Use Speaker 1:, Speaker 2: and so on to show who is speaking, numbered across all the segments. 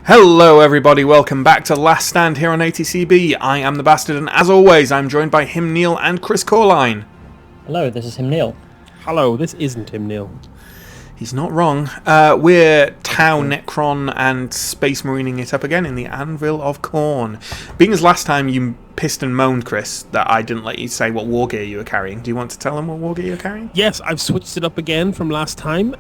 Speaker 1: Hello everybody, welcome back to Last Stand here on ATCB. I am the Bastard, and as always, I'm joined by him, Neill and Chris Coreline.
Speaker 2: Hello, this is him, Neill.
Speaker 3: Hello, this isn't him, Neill.
Speaker 1: He's not wrong. We're Tau, Necron, and Space Marining it up again in the Anvil of Khorne. Being as last time you pissed and moaned, Chris, that I didn't let you say what war gear you were carrying, do you want to tell them what war gear you're carrying?
Speaker 3: Yes, I've switched it up again from last time.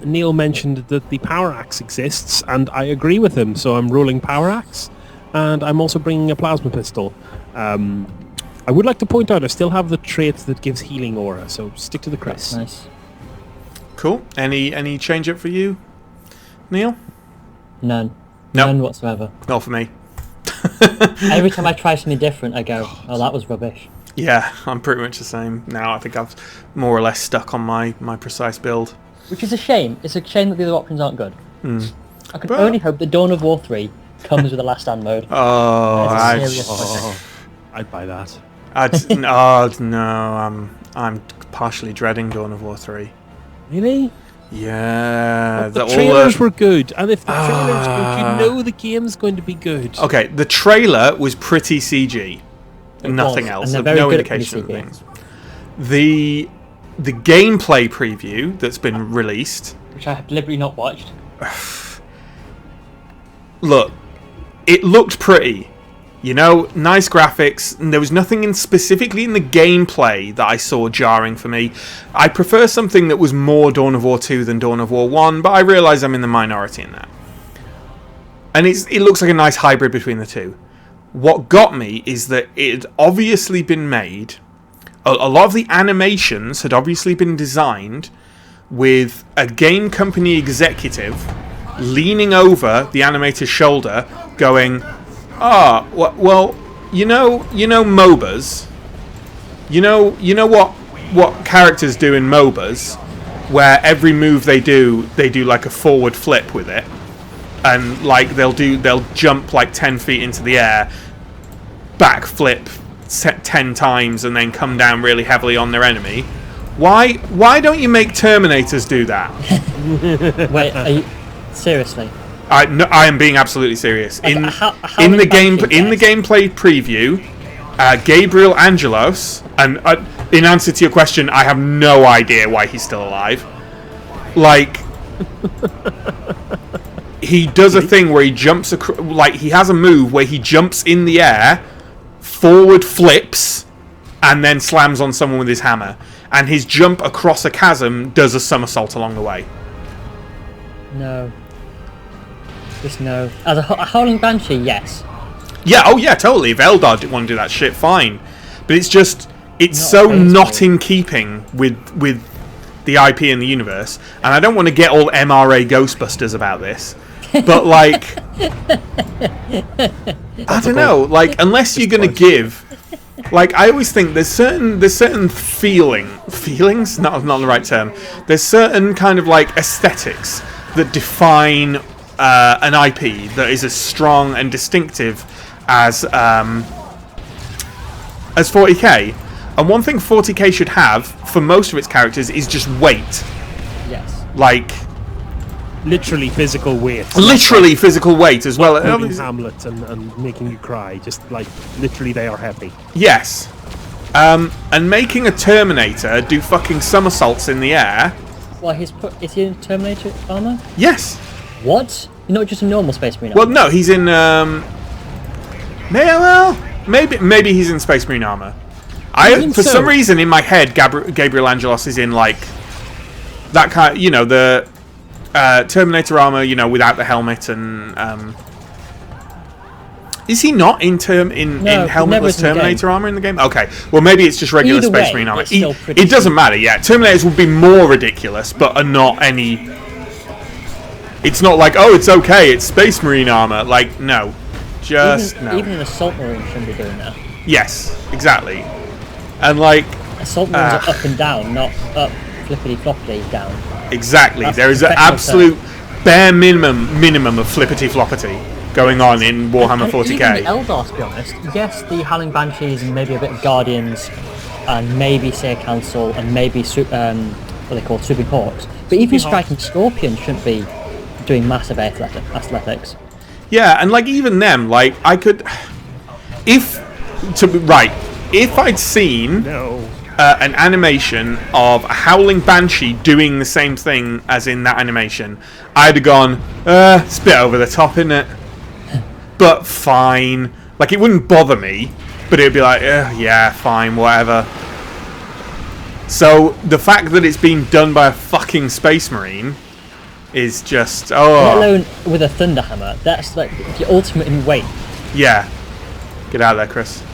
Speaker 3: Neill mentioned that the Power Axe exists, and I agree with him, so I'm rolling Power Axe, and I'm also bringing a Plasma Pistol. I would like to point out I still have the trait that gives healing aura, so stick to the Chris.
Speaker 2: Nice.
Speaker 1: Cool. Any change up for you, Neill?
Speaker 2: None.
Speaker 1: Nope.
Speaker 2: None whatsoever.
Speaker 1: Not for me.
Speaker 2: Every time I try something different, I go, oh, that was rubbish.
Speaker 1: Yeah, I'm pretty much the same now. I think I've more or less stuck on my precise build.
Speaker 2: Which is a shame. It's a shame that the other options aren't good. I can
Speaker 1: But-
Speaker 2: only hope that Dawn of War 3 comes with a Last Stand mode.
Speaker 1: Oh,
Speaker 3: I'd buy that.
Speaker 1: I'm partially dreading Dawn of War 3.
Speaker 3: Really?
Speaker 1: Yeah,
Speaker 3: The trailers were good, and if the trailer's good, you know the game's going to be good.
Speaker 1: Okay, the trailer was pretty CG. Nothing else.
Speaker 2: And they're very
Speaker 1: No
Speaker 2: good at
Speaker 1: indication of
Speaker 2: PC
Speaker 1: things. The gameplay preview that's been released.
Speaker 2: Which I have deliberately not watched.
Speaker 1: Look, it looked pretty. You know, nice graphics, and there was nothing specifically in the gameplay that I saw jarring for me. I prefer something that was more Dawn of War 2 than Dawn of War 1, but I realise I'm in the minority in that. And it looks like a nice hybrid between the two. What got me is that it had obviously been made, a lot of the animations had obviously been designed with a game company executive leaning over the animator's shoulder going, well, you know MOBAs. You know what characters do in MOBAs, where every move they do like a forward flip with it, and like they'll jump like 10 feet into the air, back flip 10 times, and then come down really heavily on their enemy. Why don't you make Terminators do that?
Speaker 2: Wait, are you... Seriously?
Speaker 1: I am being absolutely serious.
Speaker 2: Okay,
Speaker 1: In
Speaker 2: how
Speaker 1: the gameplay preview, Gabriel Angelos, and in answer to your question, I have no idea why he's still alive. Like, he does a thing where he jumps like he has a move where he jumps in the air, forward flips, and then slams on someone with his hammer. And his jump across a chasm does a somersault along the way.
Speaker 2: No. Just no. As a Howling Banshee, yes.
Speaker 1: Yeah, oh yeah, totally. If Eldar didn't want to do that shit, fine. But it's not in keeping with the IP in the universe. And I don't want to get all MRA Ghostbusters about this. But like, I don't know. Like, unless you're going to give, like, I always think there's certain feelings, not the right term. There's certain kind of like aesthetics that define an IP that is as strong and distinctive as 40k. And one thing 40k should have for most of its characters is just weight.
Speaker 2: Yes.
Speaker 1: Like,
Speaker 3: literally physical weight.
Speaker 1: Literally physical weight as well.
Speaker 3: Hamlet and making you cry. Just like literally, they are heavy.
Speaker 1: Yes. And making a Terminator do fucking somersaults in the air.
Speaker 2: Well, is he in Terminator armor?
Speaker 1: Yes.
Speaker 2: What? You're not just a normal Space Marine
Speaker 1: Well,
Speaker 2: armor?
Speaker 1: no, he's in. Maybe he's in Space Marine armor. For some reason in my head, Gabriel Angelos is in like that kind. The Terminator armor. Without the helmet and. Is he not in helmetless Terminator armor in the game? Okay, well maybe it's just regular Space Marine armor. It doesn't matter. Yeah, Terminators would be more ridiculous, but are not any. It's not like, oh, it's okay, it's Space Marine armor. Like, no. No.
Speaker 2: Even an Assault Marine shouldn't be doing that.
Speaker 1: Yes, exactly. And like...
Speaker 2: Assault Marines are up and down, not up flippity-floppity down.
Speaker 1: Exactly.
Speaker 2: That's
Speaker 1: there is an absolute bare minimum of flippity-floppity going on in Warhammer 40k.
Speaker 2: Even the Eldar, to be honest. Yes, the Howling Banshees and maybe a bit of Guardians and maybe, say, a Council and maybe, what they call Swooping Hawks. But even Striking Scorpion shouldn't be doing massive athletics.
Speaker 1: Yeah, and like even them, like I could, if I'd seen an animation of a howling banshee doing the same thing as in that animation, I'd have gone, it's a bit over the top, isn't it? But fine, like it wouldn't bother me, but it'd be like, yeah, fine, whatever. So the fact that it's being done by a fucking space marine is just
Speaker 2: Let alone with a thunder hammer. That's like the ultimate in weight.
Speaker 1: Yeah. Get out of there, Chris.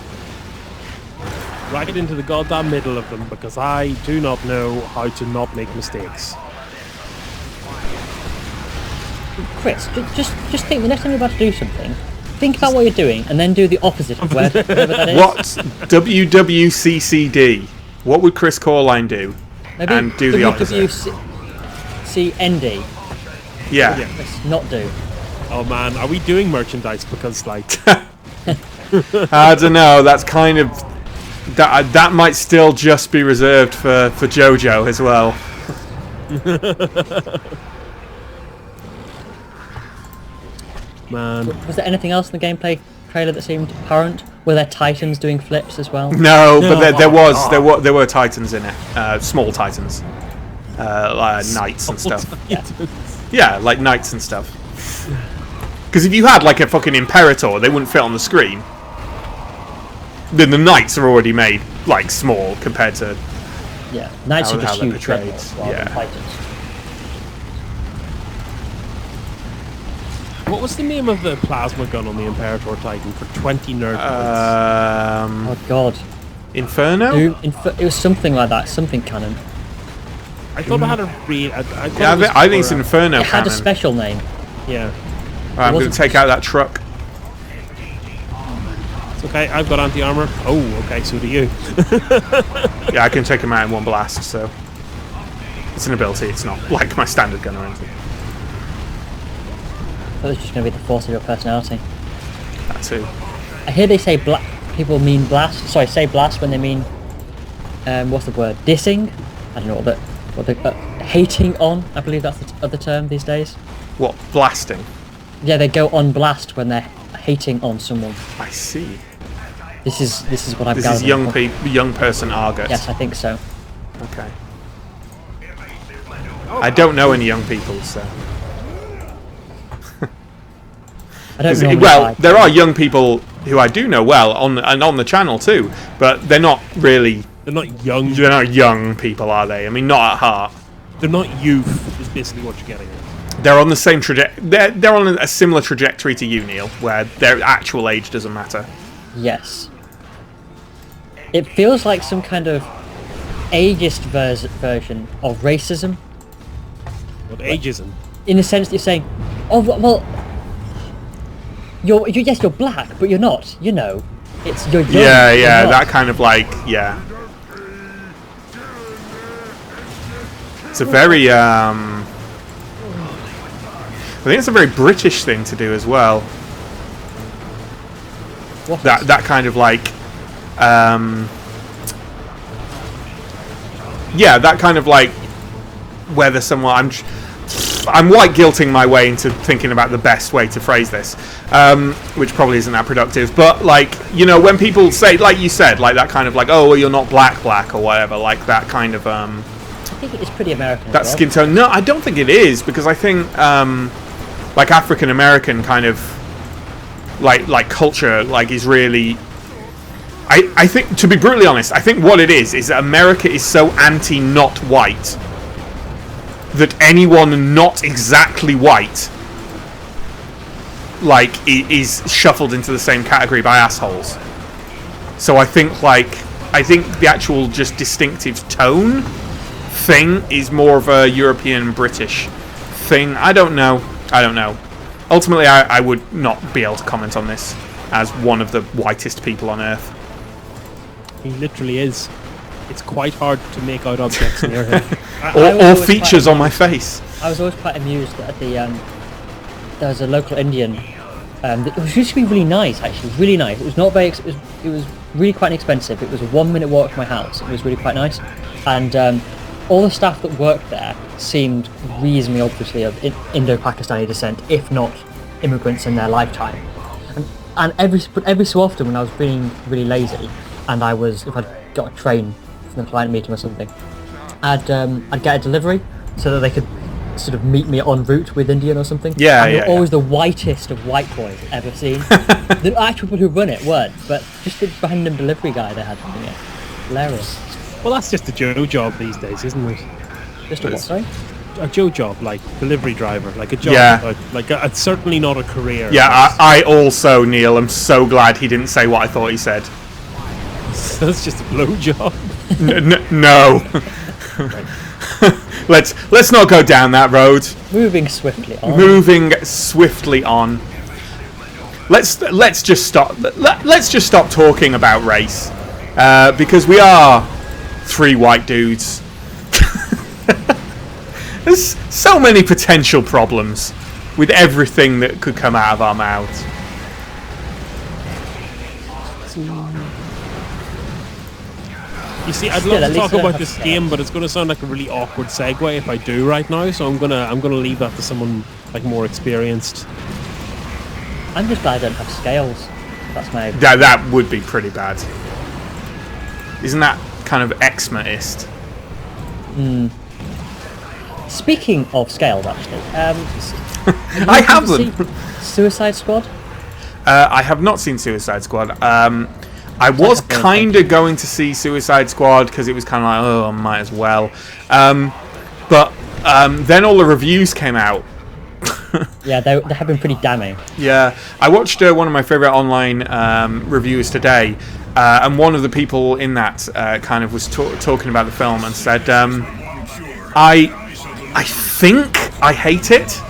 Speaker 3: Right into the goddamn middle of them, because I do not know how to not make mistakes.
Speaker 2: Chris, just think the next time you're about to do something, think about what you're doing and then do the opposite of whatever that is.
Speaker 1: What's WWCCD? What would Chris Coreline do?
Speaker 2: Maybe
Speaker 1: and do the opposite.
Speaker 2: WWCND.
Speaker 1: Yeah.
Speaker 2: Let's not do.
Speaker 3: Oh man, are we doing merchandise? Because like...
Speaker 1: I don't know, that's kind of... That might still just be reserved for JoJo as well.
Speaker 3: Man.
Speaker 2: Was there anything else in the gameplay trailer that seemed apparent? Were there titans doing flips as well?
Speaker 1: No, but there were titans in it. Small titans. Like knights and stuff. Yeah, like knights and stuff. Because if you had like a fucking Imperator, they wouldn't fit on the screen. Then the knights are already made like small compared to
Speaker 2: knights are just huge
Speaker 1: portrayed.
Speaker 2: rather than titans.
Speaker 3: What was the name of the plasma gun on the Imperator Titan for 20 nerd points?
Speaker 2: Oh god.
Speaker 1: Inferno?
Speaker 2: It was something like that, something cannon.
Speaker 3: I thought it had a real...
Speaker 1: I think it's Inferno
Speaker 2: It had
Speaker 1: cannon.
Speaker 2: a special name.
Speaker 3: Yeah.
Speaker 1: Right, I'm going to take out that truck.
Speaker 3: It's okay, I've got anti-armor. Oh, okay, so do you.
Speaker 1: Yeah, I can take him out in one blast, so... It's an ability, it's not like my standard gun or anything.
Speaker 2: I thought it was just going to be the force of your personality.
Speaker 1: That too.
Speaker 2: I hear they say people mean blast. Sorry, say blast when they mean... what's the word? Dissing? I don't know what the hating on, I believe that's the other term these days.
Speaker 1: What, blasting?
Speaker 2: Yeah, they go on blast when they're hating on someone.
Speaker 1: I see.
Speaker 2: This is what I've gathered.
Speaker 1: This is young person argot.
Speaker 2: Yes, I think so.
Speaker 1: Okay. I don't know any young people, so...
Speaker 2: I don't know.
Speaker 1: Well, there are young people who I do know well on the channel too, but they're not really...
Speaker 3: They're not young.
Speaker 1: They're not young people, are they? I mean, not at heart.
Speaker 3: They're not youth, is basically what you're getting at.
Speaker 1: They're on the same they're on a similar trajectory to you, Neil, where their actual age doesn't matter.
Speaker 2: Yes. It feels like some kind of ageist version of racism.
Speaker 3: What ageism?
Speaker 2: In the sense that you're saying, oh, well, yes, you're black, but you're not, you know. It's, you're young.
Speaker 1: Yeah, that kind of like, yeah. It's a very, I think it's a very British thing to do as well.
Speaker 2: What
Speaker 1: that kind of like, yeah, that kind of like whether someone I'm white guilting my way into thinking about the best way to phrase this, which probably isn't that productive. But like, you know, when people say, like you said, like that kind of like, oh, well, you're not black or whatever, like that kind of
Speaker 2: I think it's pretty American.
Speaker 1: That skin tone. No, I don't think it is, because I think like African American kind of like culture like is really. I think, to be brutally honest, I think what it is that America is so anti-not white that anyone not exactly white like is shuffled into the same category by assholes. So I think the actual just distinctive tone thing is more of a European British thing. I don't know. Ultimately, I would not be able to comment on this as one of the whitest people on Earth.
Speaker 3: He literally is. It's quite hard to make out objects near him.
Speaker 1: or features on my face.
Speaker 2: I was always quite amused at the there was a local Indian. It was used to be really nice, actually, really nice. It was not very. It was really quite inexpensive. It was a 1-minute walk from my house. It was really quite nice, and all the staff that worked there seemed reasonably obviously of Indo-Pakistani descent, if not immigrants in their lifetime. And every so often when I was being really lazy, and if I'd got a train from the client meeting or something, I'd get a delivery so that they could sort of meet me en route with Indian or something.
Speaker 1: Yeah,
Speaker 2: and
Speaker 1: yeah.
Speaker 2: they're always the whitest of white boys I've ever seen. The actual people who run it weren't, but just the random delivery guy they had doing it. Hilarious.
Speaker 3: Well, that's just a Joe job these days, isn't it?
Speaker 2: Just a what, sorry?
Speaker 3: A Joe job, like delivery driver, like a job.
Speaker 1: Yeah.
Speaker 3: It's certainly not a career.
Speaker 1: Yeah, I also, Neil, am so glad he didn't say what I thought he said.
Speaker 3: That's just a blow job.
Speaker 1: No. Let's not go down that road.
Speaker 2: Moving swiftly on.
Speaker 1: Let's just stop talking about race, because we are 3 white dudes. There's so many potential problems with everything that could come out of our mouths.
Speaker 3: You see, I'd love to talk about this game, but it's going to sound like a really awkward segue if I do right now. So I'm gonna leave that to someone like more experienced.
Speaker 2: I'm just glad I don't have scales. That's my.
Speaker 1: That would be pretty bad. Isn't that kind of eczema-ist?
Speaker 2: Speaking of scales, actually,
Speaker 1: I haven't.
Speaker 2: Suicide Squad.
Speaker 1: I have not seen Suicide Squad. I was kind of going to see Suicide Squad because it was kind of like, oh, I might as well. But then all the reviews came out.
Speaker 2: Yeah, they have been pretty damning.
Speaker 1: Yeah, I watched one of my favourite online reviewers today, and one of the people in that kind of was talking about the film and said, I think I hate it.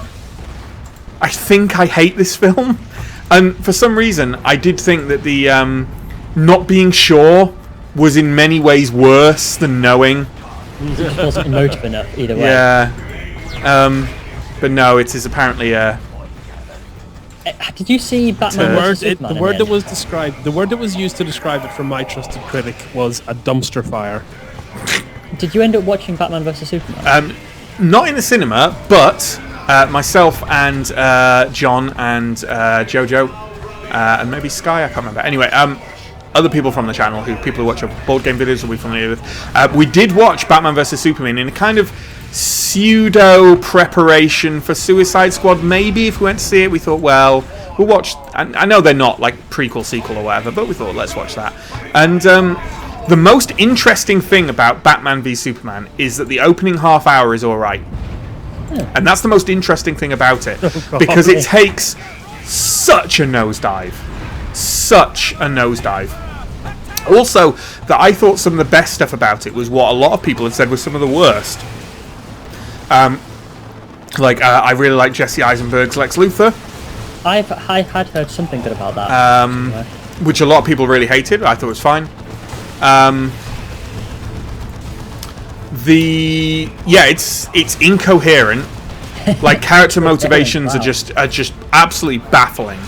Speaker 1: I think I hate this film. And for some reason, I did think that the not being sure was in many ways worse than knowing.
Speaker 2: It just wasn't emotive enough either way.
Speaker 1: Yeah. But no, it is apparently
Speaker 2: Did you see Batman vs Superman?
Speaker 3: The word that was used to describe it from my trusted critic was a dumpster fire.
Speaker 2: Did you end up watching Batman vs Superman?
Speaker 1: Not in the cinema, but myself and John and Jojo and maybe Sky, I can't remember. Anyway, other people from the channel, people who watch our board game videos will be familiar with. We did watch Batman vs Superman in a kind of pseudo preparation for Suicide Squad. Maybe if we went to see it, we thought, well, we'll watch. I know they're not like prequel, sequel, or whatever, but we thought, let's watch that. And the most interesting thing about Batman v Superman is that the opening half hour is all right. And that's the most interesting thing about it, because it takes such a nosedive. Also, that I thought some of the best stuff about it was what a lot of people had said was some of the worst. I really like Jesse Eisenberg's Lex Luthor.
Speaker 2: I had heard something good about that.
Speaker 1: Which a lot of people really hated. I thought it was fine. It's incoherent. Like character motivations are just absolutely baffling.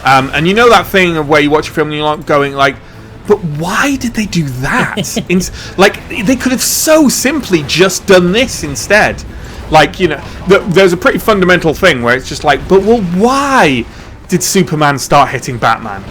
Speaker 1: And you know that thing of where you watch a film and you're like going like, but why did they do that? They could have so simply just done this instead. Like, you know, there's a pretty fundamental thing where it's just like, but well, why did Superman start hitting Batman?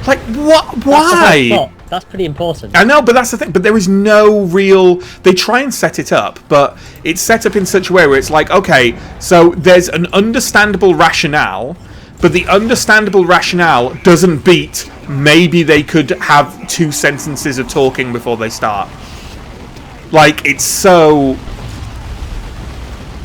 Speaker 1: Like, what? Why?
Speaker 2: That's pretty important.
Speaker 1: I know, but that's the thing. But there is no real. They try and set it up, but it's set up in such a way where it's like, okay, so there's an understandable rationale, but the understandable rationale doesn't beat. Maybe they could have 2 sentences of talking before they start. Like, it's so.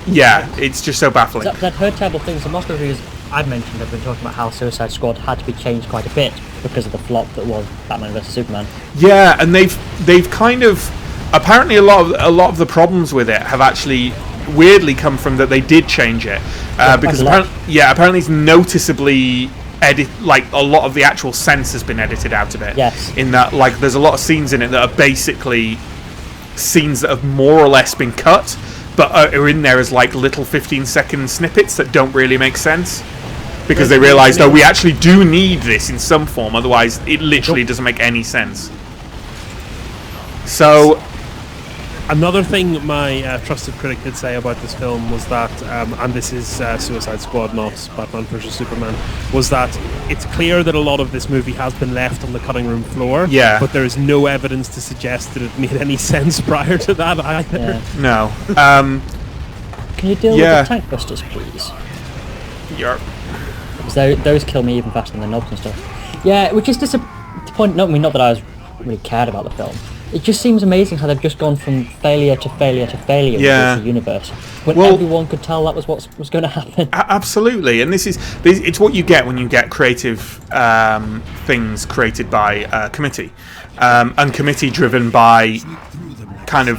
Speaker 1: Yeah, it's just so baffling.
Speaker 2: I've heard terrible things. And most of the reviews I've mentioned have been talking about how Suicide Squad had to be changed quite a bit because of the flop that was Batman vs Superman. Yeah, and they've kind of apparently a lot of the problems with it have actually weirdly come from that they did change it because apparently it's noticeably like a lot of the actual sense has been edited out of it. Yes.
Speaker 1: In that, like, there's a lot of scenes in it that are basically scenes that have more or less been cut, but are in there as like little 15-second snippets that don't really make sense because they realised, we actually do need this in some form, otherwise it literally doesn't make any sense. So
Speaker 3: Another thing my trusted critic did say about this film was that, and this is Suicide Squad, not Batman vs Superman, was that it's clear that a lot of this movie has been left on the cutting room floor.
Speaker 1: Yeah.
Speaker 3: But there is no evidence to suggest that it made any sense prior to that either.
Speaker 2: Yeah.
Speaker 1: No.
Speaker 2: Can you deal with the tank busters, please?
Speaker 1: You're...
Speaker 2: Because those kill me even faster than the knobs and stuff. Yeah, which is disappointing. Not that I was really cared about the film. It just seems amazing how they've just gone from failure to failure to failure with the universe, when everyone could tell that was what was going to happen.
Speaker 1: Absolutely, and it's what you get when you get creative things created by committee, and committee driven by kind of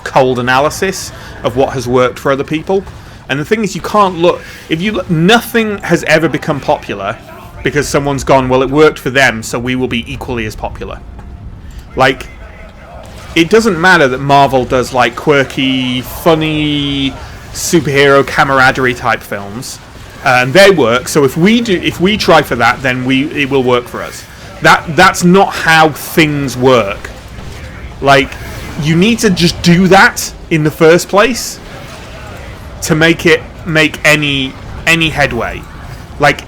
Speaker 1: cold analysis of what has worked for other people. And the thing is, you can't look. If you look, nothing has ever become popular because someone's gone, well, it worked for them, so we will be equally as popular. Like, it doesn't matter that Marvel does like quirky, funny, superhero camaraderie type films, and they work. So if we try for that, then it will work for us. That's not how things work. Like, you need to just do that in the first place to make any headway. Like,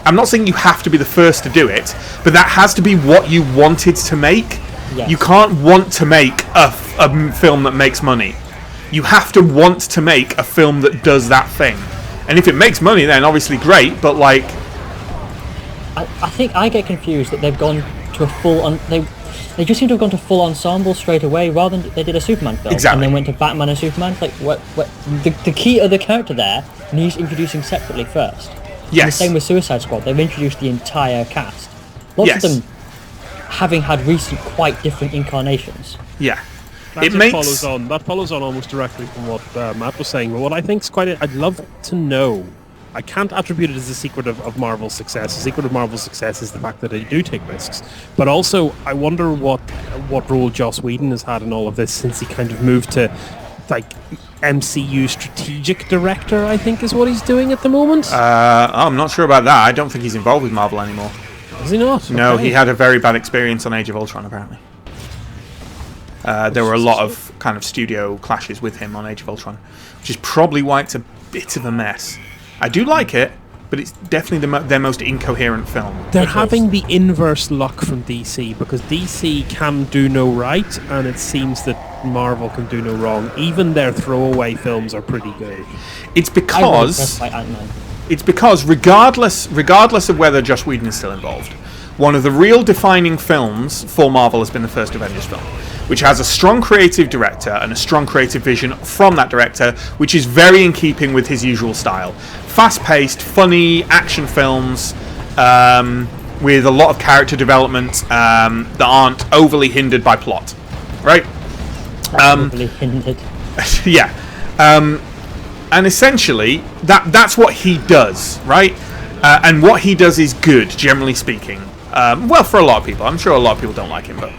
Speaker 1: I'm not saying you have to be the first to do it, but that has to be what you wanted to make. Yes. You can't want to make a film that makes money. You have to want to make a film that does that thing. And if it makes money, then obviously great, but like...
Speaker 2: I think I get confused that they've gone to a full... They just seem to have gone to full ensemble straight away, rather than they did a Superman film.
Speaker 1: Exactly.
Speaker 2: And then went to Batman and Superman. Like, what the key other character there needs introducing separately first.
Speaker 1: Yes.
Speaker 2: And the same with Suicide Squad. They've introduced the entire cast. Lots of them having had recent, quite different incarnations.
Speaker 1: Yeah.
Speaker 3: That follows on almost directly from what Matt was saying. But what I think is I'd love to know. I can't attribute it as a secret of Marvel's success. The secret of Marvel's success is the fact that they do take risks. But also, I wonder what role Joss Whedon has had in all of this since he kind of moved to, like, MCU strategic director, I think is what he's doing at the moment.
Speaker 1: I'm not sure about that. I don't think he's involved with Marvel anymore.
Speaker 3: Is he not?
Speaker 1: No,
Speaker 3: okay.
Speaker 1: He had a very bad experience on Age of Ultron, apparently. There were a lot of kind of studio clashes with him on Age of Ultron, which is probably why it's a bit of a mess. I do like it, but it's definitely their most incoherent film.
Speaker 3: They're having the inverse luck from DC, because DC can do no right, and it seems that Marvel can do no wrong. Even their throwaway films are pretty good.
Speaker 1: It's because regardless of whether Joss Whedon is still involved, one of the real defining films for Marvel has been the first Avengers film, which has a strong creative director and a strong creative vision from that director, which is very in keeping with his usual style. Fast-paced, funny action films with a lot of character development that aren't overly hindered by plot, right?
Speaker 2: Overly hindered.
Speaker 1: Yeah. And essentially, that's what he does, right? And what he does is good, generally speaking. Well, for a lot of people. I'm sure a lot of people don't like him, but...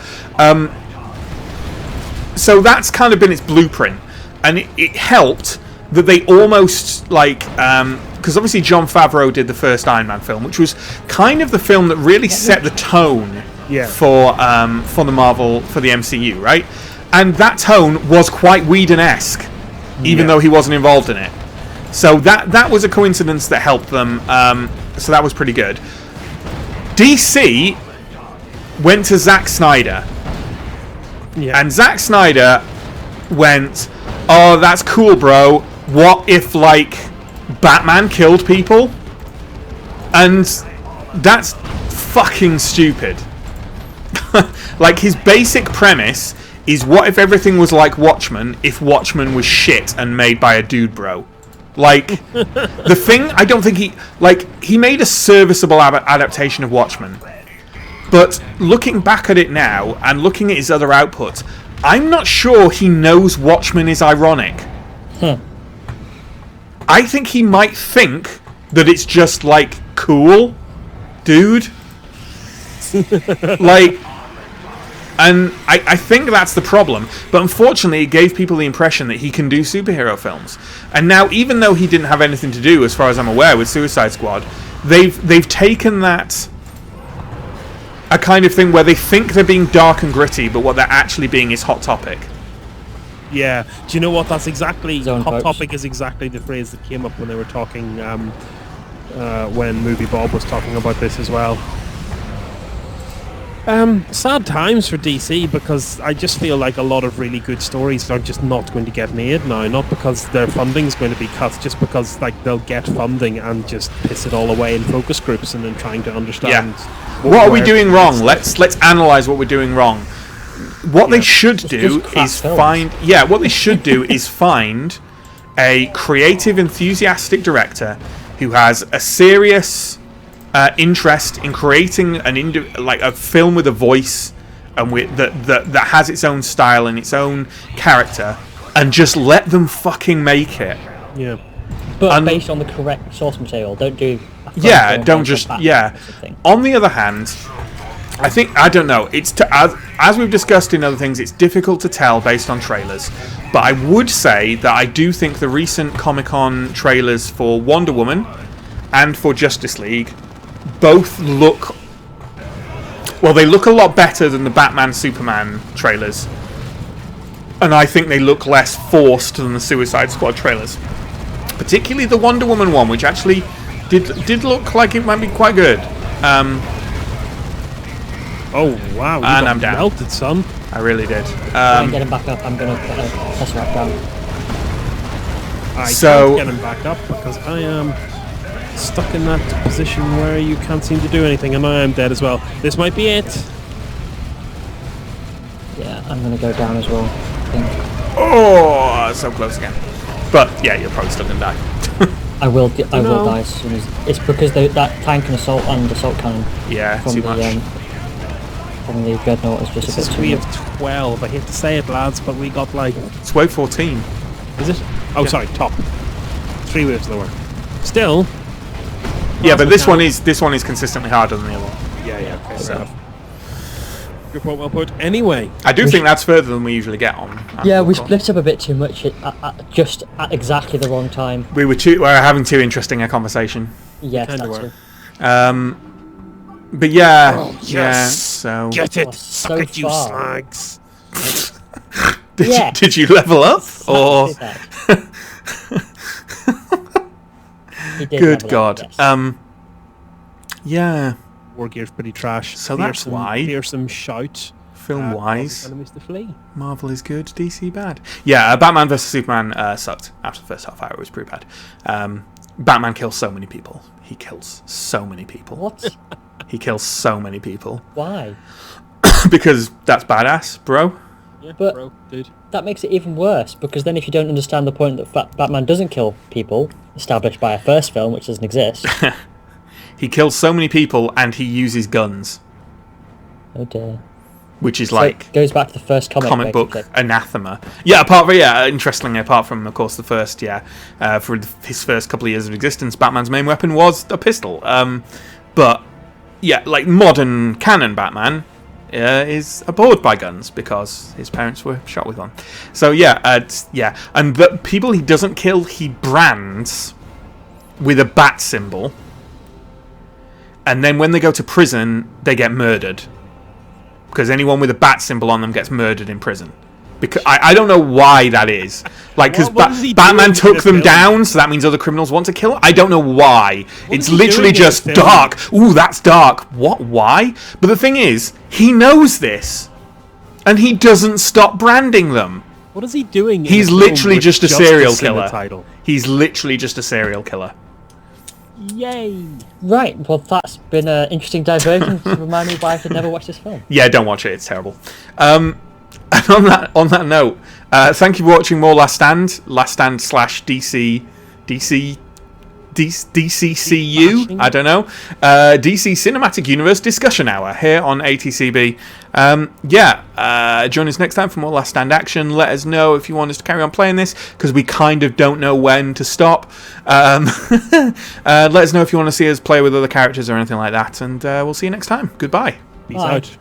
Speaker 1: so that's kind of been its blueprint. And it helped that they almost, like... because obviously Jon Favreau did the first Iron Man film, which was kind of the film that really set the tone for the Marvel, for the MCU, right? And that tone was quite Whedon-esque, even though he wasn't involved in it. So that was a coincidence that helped them. So that was pretty good. DC went to Zack Snyder. Yeah. And Zack Snyder went, oh, that's cool, bro. What if, like, Batman killed people? And that's fucking stupid. Like, his basic premise is, what if everything was like Watchmen if Watchmen was shit and made by a dude, bro? Like, the thing, I don't think he made a serviceable adaptation of Watchmen. But looking back at it now, and looking at his other output, I'm not sure he knows Watchmen is ironic. I think he might think that it's just, like, cool, dude. Like... And I think that's the problem. But unfortunately, it gave people the impression that he can do superhero films. And now, even though he didn't have anything to do, as far as I'm aware, with Suicide Squad, they've taken that a kind of thing where they think they're being dark and gritty, but what they're actually being is Hot Topic.
Speaker 3: Yeah. Do you know what? That's exactly...
Speaker 2: Zone
Speaker 3: Hot
Speaker 2: quotes.
Speaker 3: topic is exactly the phrase that came up when they were talking, when Movie Bob was talking about this as well. Sad times for DC, because I just feel like a lot of really good stories are just not going to get made now. Not because their funding's going to be cut, just because like they'll get funding and just piss it all away in focus groups and then trying to understand.
Speaker 1: What are we doing wrong? Let's analyze what we're doing wrong. What they should do
Speaker 2: just crap
Speaker 1: is
Speaker 2: films.
Speaker 1: find. Yeah, what they should do is find a creative, enthusiastic director who has a serious interest in creating a film with a voice and that has its own style and its own character, and just let them fucking make it.
Speaker 3: Yeah.
Speaker 2: But based on the correct source material. Don't do...
Speaker 1: Don't just... Yeah. On the other hand, I don't know, it's as we've discussed in other things, it's difficult to tell based on trailers, but I would say that I do think the recent Comic-Con trailers for Wonder Woman and for Justice League both look... Well, they look a lot better than the Batman Superman trailers, and I think they look less forced than the Suicide Squad trailers, particularly the Wonder Woman one, which actually did look like it might be quite good.
Speaker 3: Oh wow!
Speaker 1: And I'm down.
Speaker 3: Melted, son.
Speaker 1: I really did.
Speaker 2: I'm getting back up. I'm going to put a Tesseract down.
Speaker 3: I
Speaker 1: So-
Speaker 3: can't get him back up because I am stuck in that position where you can't seem to do anything, and I am dead as well. This might be it.
Speaker 2: Yeah, I'm going to go down as well, I think.
Speaker 1: Oh, so close again. But yeah, you're probably still gonna die.
Speaker 2: I will
Speaker 3: No.
Speaker 2: die as soon as... It's because that tank and assault cannon
Speaker 1: Yeah,
Speaker 2: from
Speaker 1: too
Speaker 2: the
Speaker 1: much.
Speaker 2: from the dreadnought is just
Speaker 3: This
Speaker 2: a
Speaker 3: is
Speaker 2: bit too
Speaker 3: wave
Speaker 2: much.
Speaker 3: 12. I hate to say it, lads, but we got like...
Speaker 1: It's wave 14.
Speaker 3: Is it? Oh,
Speaker 1: Yeah.
Speaker 3: sorry, top. 3 waves lower. Still.
Speaker 1: Yeah, but this
Speaker 3: Plasma
Speaker 1: one is consistently harder than the other one.
Speaker 3: Yeah, okay,
Speaker 1: So-
Speaker 3: fair enough. Good point, well put. Anyway,
Speaker 1: I do think that's further than we usually get on.
Speaker 2: Yeah, we
Speaker 1: Comic-Con.
Speaker 2: split up a bit too much just at exactly the wrong time.
Speaker 1: We were having too interesting a conversation.
Speaker 2: Yes,
Speaker 3: Kinda
Speaker 2: that's
Speaker 3: were.
Speaker 2: it.
Speaker 1: But yeah,
Speaker 3: Oh,
Speaker 1: yeah.
Speaker 3: yes.
Speaker 1: So
Speaker 3: get it!
Speaker 2: Oh,
Speaker 3: Suck
Speaker 2: so
Speaker 3: it, you
Speaker 2: far.
Speaker 3: slags!
Speaker 1: did you level up or?
Speaker 2: Did that. He did
Speaker 1: Good
Speaker 2: level up,
Speaker 1: God.
Speaker 2: yes.
Speaker 1: Yeah.
Speaker 3: War Gear's pretty trash.
Speaker 1: So that's why.
Speaker 3: Fearsome shout.
Speaker 1: Film wise,
Speaker 3: Enemies to flee.
Speaker 1: Marvel is good, DC bad. Yeah, Batman vs Superman sucked after the first half hour. It was pretty bad. Batman kills so many people. He kills so many people.
Speaker 2: What?
Speaker 1: He kills so many people
Speaker 2: Why?
Speaker 1: because that's badass, bro.
Speaker 3: Yeah,
Speaker 2: But-
Speaker 3: bro, dude.
Speaker 2: That makes it even worse, because then if you don't understand the point that Batman doesn't kill people, established by a first film, which doesn't exist...
Speaker 1: He kills so many people and he uses guns,
Speaker 2: Oh dear.
Speaker 1: which is
Speaker 2: So
Speaker 1: like
Speaker 2: it goes back to the first comic
Speaker 1: book
Speaker 2: basically.
Speaker 1: anathema. Yeah, interestingly, apart from of course the first, for his first couple of years of existence, Batman's main weapon was a pistol. But yeah, like modern canon Batman is abhorred by guns because his parents were shot with one. So and the people he doesn't kill, he brands with a bat symbol, and then when they go to prison, they get murdered. Because anyone with a bat symbol on them gets murdered in prison. Because I don't know why that is. Like, because
Speaker 3: What is he
Speaker 1: Batman
Speaker 3: doing
Speaker 1: took
Speaker 3: in
Speaker 1: them
Speaker 3: the film?
Speaker 1: down, so that means other criminals want to kill him. I don't know why. It's
Speaker 3: is he
Speaker 1: literally
Speaker 3: doing in the
Speaker 1: just
Speaker 3: film?
Speaker 1: dark. Ooh, that's dark. What? Why? But the thing is, he knows this, and he doesn't stop branding them.
Speaker 3: What is he doing? in
Speaker 1: He's
Speaker 3: a film
Speaker 1: literally
Speaker 3: with
Speaker 1: just a serial
Speaker 3: justice in the
Speaker 1: killer.
Speaker 3: title?
Speaker 1: He's literally just a serial killer.
Speaker 3: Yay!
Speaker 2: Right, well that's been an interesting diversion to remind me why I should never watch this film.
Speaker 1: Yeah, don't watch it. It's terrible. And on that note, thank you for watching more Last Stand / DCCU. I don't know. DC Cinematic Universe Discussion Hour here on ATCB. Join us next time for more Last Stand action. Let us know if you want us to carry on playing this, because we kind of don't know when to stop. Let us know if you want to see us play with other characters or anything like that, and we'll see you next time. Goodbye.
Speaker 3: Peace
Speaker 2: Bye.
Speaker 3: out.